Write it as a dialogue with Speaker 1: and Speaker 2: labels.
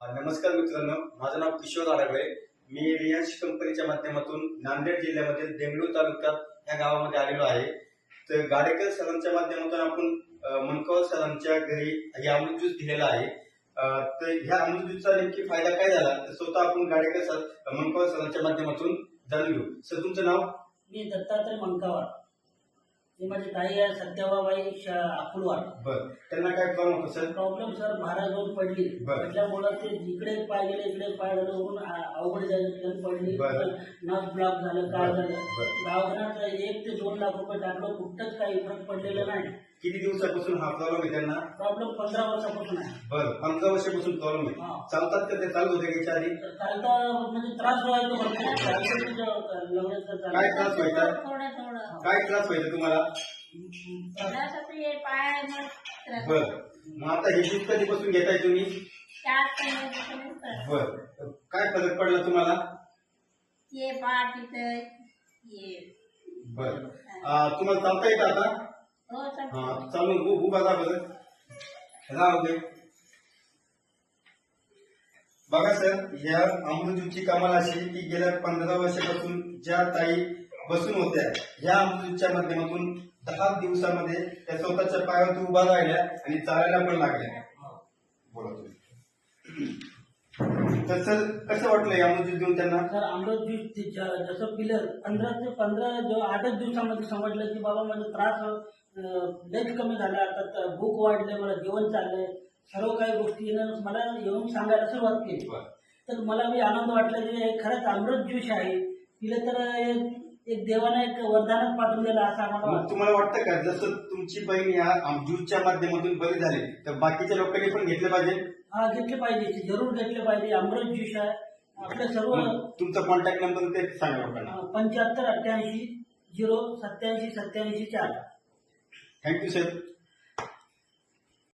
Speaker 1: नमस्कार मित्रांनो, माझं नाव किशोर आडगळे. मी रियांश कंपनीच्या माध्यमातून नांदेड जिल्ह्यामधील देगलूर तालुक्यात या गावामध्ये आलेलो आहे. तर गाडेकर सरांच्या माध्यमातून आपण मनकावर सरांच्या घरी हे अमृत ज्यूस दिलेला आहे. तर ह्या अमृत ज्यूसचा नेमकी फायदा काय झाला तर स्वतः आपण गाडेकर सर मनकावर सरांच्या माध्यमातून जाणून घेऊ. सर, तुमचं नाव?
Speaker 2: मी दत्तात्रय मनकावर. ही माझी ताई आहे सत्याबाई अकुलवाड.
Speaker 1: बरं, त्यांना काय प्रॉब्लेम होतो सर?
Speaker 2: प्रॉब्लेम सर भारा जाऊन पडली. पडल्यामुळे ते इकडे पाय गेले इकडे पाय झालं होऊन अवघड जायचं पडली. नस ब्लॉक झालं, काय झालं. दवाखान्यात 1 ते 2 लाख रुपये टाकलं, कुठंच काही फरक पडलेला नाही.
Speaker 1: किती दिवसापासून हा प्रॉब्लेम आहे त्यांना?
Speaker 2: प्रॉब्लेम 15 वर्षापासून आहे.
Speaker 1: बरं, 15 वर्षापासून प्रॉब्लेम आहे. चालतात का ते? चालू होते का आधी?
Speaker 2: चालता म्हणजे त्रास व्हायचा भरपूर.
Speaker 1: काय त्रास व्हायचा? काय त्रास व्हायचा तुम्हाला? बर, मग आता हे दूध कधीपासून घेताय तुम्ही? बर, काय फरक पडला तुम्हाला? बर, तुम्हाला चालता येतं आता? हा, चालून उभा राहा बरं. राहू दे. बघा सर, ह्या अमृतची कमाल अशी की गेल्या 15 वर्षापासून ज्या ताई बसून होत्या, ह्या अमृतच्या माध्यमातून 10 दिवसामध्ये त्या स्वतःच्या पायावरती उभा राहिल्या आणि चालायला पण लागल्या. बोला तुम्ही. तर सर, कसं वाटलं अमृत ज्यूस देऊन त्यांना?
Speaker 2: सर, अमृत ज्यूस जसं पिलं 15 ते 8 दिवसामध्ये समजलं की बाबा माझा त्रास लयच कमी झाला. आता भूक वाढले, मला जेवण चाललंय, सर्व काही गोष्टी मला येऊन सांगायला सुरुवात केली. तर मला बी आनंद वाटला की खरंच अमृत ज्यूस आहे. पिलं तर एक देवाने एक वरदानच पाठवून दिलं असं आम्हाला.
Speaker 1: तुम्हाला वाटतं का जसं तुमची बहीण या ज्यूसच्या माध्यमातून बरी झाली तर बाकीच्या लोकांनी पण घेतलं पाहिजे?
Speaker 2: हा, घेतले पाहिजे, जरूर घेतले पाहिजे. अमृत ज्यूस आहे आपल्या सर्व.
Speaker 1: तुमचा कॉन्टॅक्ट नंबर ते सांगा लोकांना.
Speaker 2: 75 88 0 87 87 4.
Speaker 1: Thank you sir.